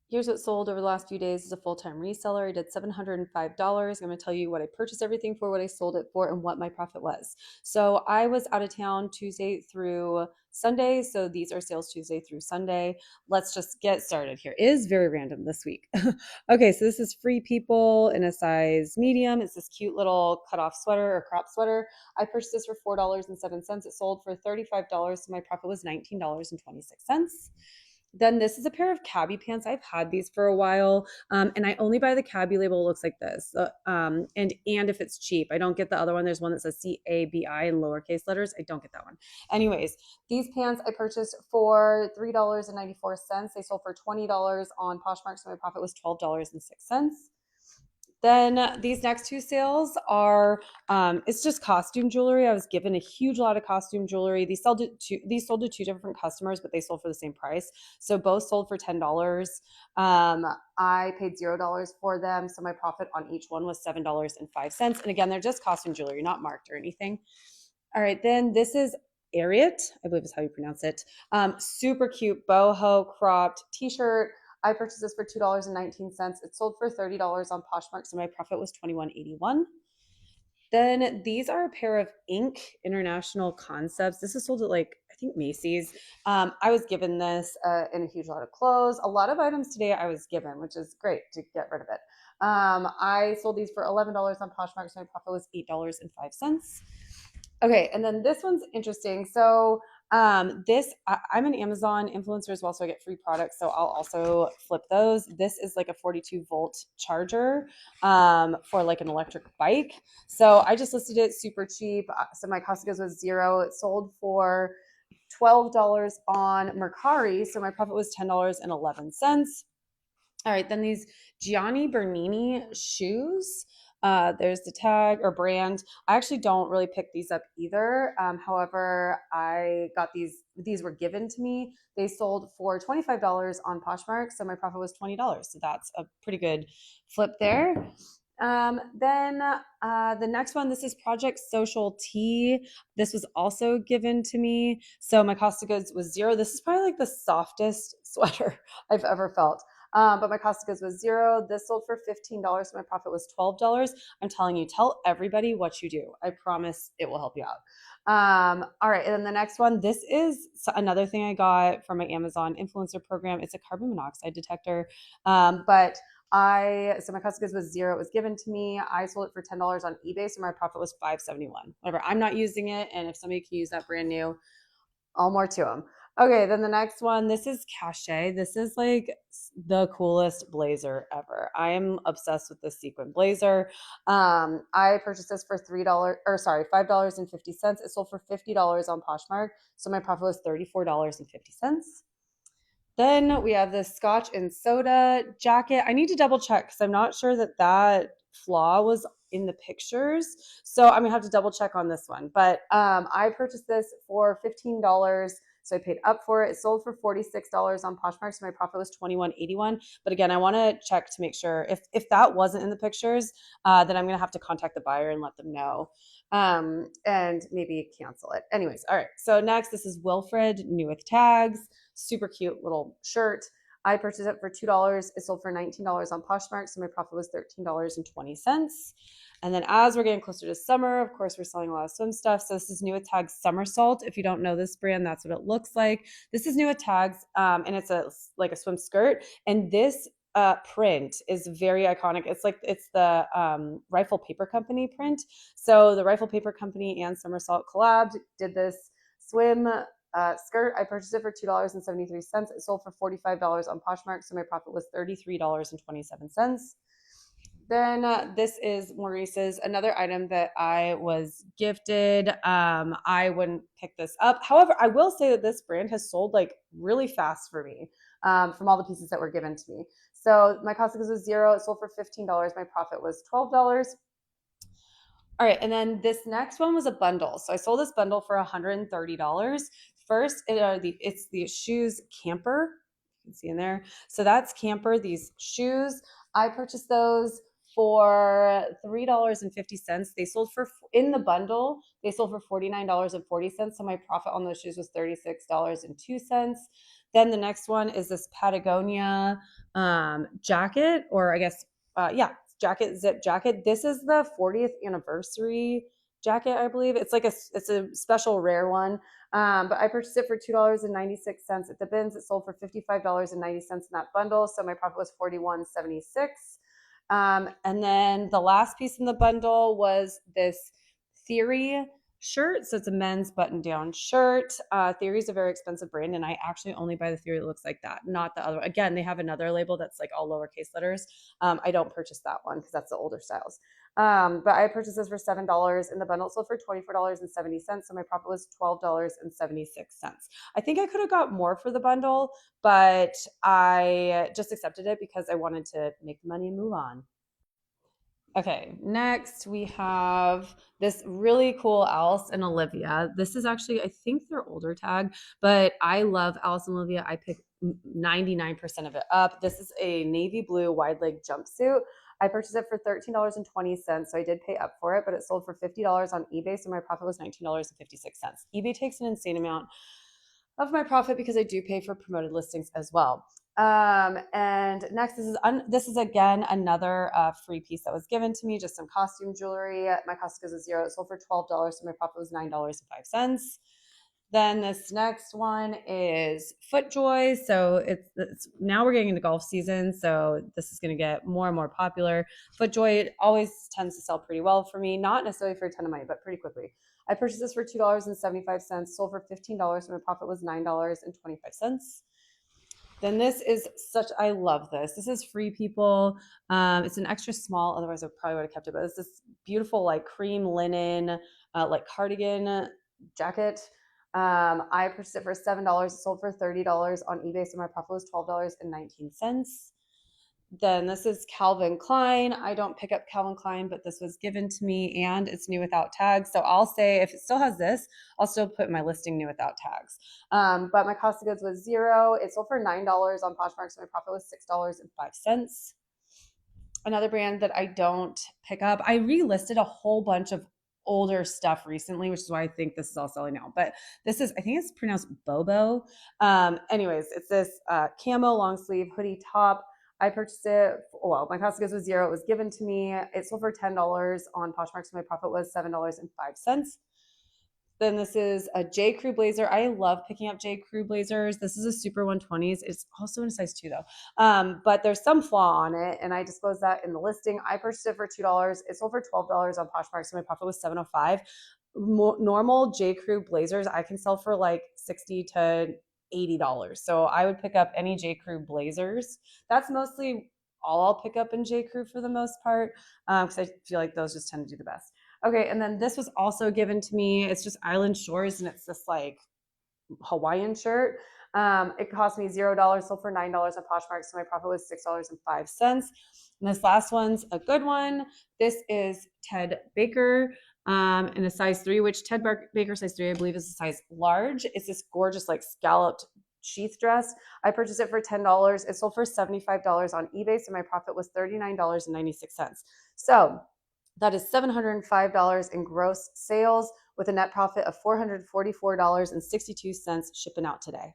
Here's what sold over the last few days as a full-time reseller. I did $705. I'm going to tell you what I purchased everything for, what I sold it for, and what my profit was. So I was out of town Tuesday through Sunday. So these are sales Tuesday through Sunday. Let's just get started here. It is very random this week. Okay, so this is Free People in a size medium. It's this cute little cutoff sweater or crop sweater. I purchased this for $4.07. It sold for $35. So my profit was $19.26. Then this is a pair of cabbie pants. I've had these for a while, and I only buy the cabbie label. It looks like this, and if it's cheap, I don't get the other one. There's one that says CABI in lowercase letters. I don't get that one. Anyways, these pants I purchased for $3.94. They sold for $20 on Poshmark, so my profit was $12.06. Then these next two sales are it's just costume jewelry. I was given a huge lot of costume jewelry. These sold to two different customers, but they sold for the same price. So both sold for $10. I paid $0 for them, so my profit on each one was $7.05. And again, they're just costume jewelry, not marked or anything. All right, then this is Ariat, I believe is how you pronounce it. Super cute boho cropped t-shirt. I purchased this for $2.19. It sold for $30 on Poshmark, so my profit was $21.81. Then these are a pair of Ink International Concepts. This is sold at I think Macy's. I was given this in a huge lot of clothes. A lot of items today I was given, which is great to get rid of it. I sold these for $11 on Poshmark, so my profit was $8.05. Okay, and then this one's interesting. So I'm an Amazon influencer as well, so I get free products. So I'll also flip those. This is like a 42-volt charger for like an electric bike. So I just listed it super cheap. So my cost of goods was $0. It sold for $12 on Mercari. So my profit was $10.11. All right, then these Gianni Bernini shoes. There's the tag or brand. I actually don't really pick these up either. However, I got these. These were given to me. They sold for $25 on Poshmark, so my profit was $20. So that's a pretty good flip there. Then the next one, this is Project Social Tea. This was also given to me. So my cost of goods was $0. This is probably like the softest sweater I've ever felt. But my cost of goods was $0. This sold for $15. So my profit was $12. I'm telling you, tell everybody what you do. I promise it will help you out. All right. And then the next one, this is another thing I got from my Amazon influencer program. It's a carbon monoxide detector. So my cost of goods was $0. It was given to me. I sold it for $10 on eBay. So my profit was $5.71. Whatever. I'm not using it. And if somebody can use that brand new, all more to them. Okay, then the next one, this is Cachet. This is like the coolest blazer ever. I am obsessed with this sequin blazer. I purchased this for $5.50. It sold for $50 on Poshmark. So my profit was $34.50. Then we have this Scotch and soda jacket. I need to double check because I'm not sure that flaw was in the pictures. So I'm gonna have to double check on this one. But I purchased this for $15. So I paid up for it. It sold for $46 on Poshmark. So my profit was $21.81. But again, I want to check to make sure if that wasn't in the pictures, then I'm gonna have to contact the buyer and let them know. And maybe cancel it. Anyways, all right. So next, this is Wilfred, new with tags. Super cute little shirt. I purchased it for $2. It sold for $19 on Poshmark, so my profit was $13.20. And then as we're getting closer to summer, of course, we're selling a lot of swim stuff. So this is new with tags Somersault. If you don't know this brand, that's what it looks like. This is new with tags, and it's like a swim skirt. And this print is very iconic. It's the Rifle Paper Company print. So the Rifle Paper Company and Somersault collabed, did this swim skirt. I purchased it for $2.73. It sold for $45 on Poshmark, so my profit was $33.27. Then this is Maurice's, another item that I was gifted. I wouldn't pick this up. However, I will say that this brand has sold like really fast for me from all the pieces that were given to me. So my cost of goods was $0. It sold for $15. My profit was $12. All right, and then this next one was a bundle. So I sold this bundle for $130. First, it's the shoes Camper. You can see in there. So that's Camper, these shoes. I purchased those for $3.50. They sold in the bundle, they sold for $49.40. So my profit on those shoes was $36.02. Then the next one is this Patagonia jacket, or I guess, yeah, jacket, zip jacket. This is the 40th anniversary jacket, I believe. It's a special rare one. But I purchased it for $2.96 at the bins. It sold for $55.90 in that bundle. So my profit was $41.76. And then the last piece in the bundle was this Theory shirt. So it's a men's button down shirt. Theory is a very expensive brand, and I actually only buy the Theory that looks like that, not the other one. Again, they have another label that's like all lowercase letters. I don't purchase that one because that's the older styles. But I purchased this for $7 in the bundle, sold for $24.70. So my profit was $12.76. I think I could have got more for the bundle, but I just accepted it because I wanted to make the money and move on. Okay, next we have this really cool Alice and Olivia. This is actually, I think their older tag, but I love Alice and Olivia. I pick 99% of it up. This is a navy blue wide leg jumpsuit. I purchased it for $13.20, so I did pay up for it, but it sold for $50 on eBay, so my profit was $19.56. eBay takes an insane amount of my profit because I do pay for promoted listings as well. And next, this is again another free piece that was given to me, just some costume jewelry. My cost goes to zero. It sold for $12, so my profit was $9.05. Then this next one is FootJoy. So it's now we're getting into golf season, so this is going to get more and more popular. FootJoy always tends to sell pretty well for me, not necessarily for a ton of money, but pretty quickly. I purchased this for $2.75, sold for $15, so my profit was $9.25. Then this is I love this. This is Free People. It's an extra small, otherwise I probably would have kept it, but it's this beautiful like cream linen, like cardigan jacket. I purchased it for $7. It sold for $30 on eBay, so my profit was $12.19. Then this is Calvin Klein. I don't pick up Calvin Klein, but this was given to me and it's new without tags. So I'll say if it still has this, I'll still put my listing new without tags. But my cost of goods was zero. It sold for $9 on Poshmark, so my profit was $6.05. Another brand that I don't pick up, I relisted a whole bunch of older stuff recently, which is why I think this is all selling now. But this is, I think it's pronounced Bobo. Anyways, it's this camo long sleeve hoodie top. I purchased it, well, my cost of goods was zero. It was given to me. It sold for $10 on Poshmark, so my profit was $7.05. Then this is a J. Crew blazer. I love picking up J. Crew blazers. This is a Super 120s. It's also in a size 2 though. But there's some flaw on it, and I disclosed that in the listing. I purchased it for $2. It sold for $12 on Poshmark, so my profit was $7.05. Normal J. Crew blazers I can sell for like $60 to $80. So I would pick up any J. Crew blazers. That's mostly all I'll pick up in J. Crew for the most part, because I feel like those just tend to do the best. Okay, and then this was also given to me. It's just Island Shores, and it's this like Hawaiian shirt. It cost me $0, sold for $9 on Poshmark, so my profit was $6.05. And this last one's a good one. This is Ted Baker in a size 3, which Ted Baker size 3, I believe, is a size large. It's this gorgeous like scalloped sheath dress. I purchased it for $10. It sold for $75 on eBay, so my profit was $39.96. So that is $705 in gross sales with a net profit of $444.62 shipping out today.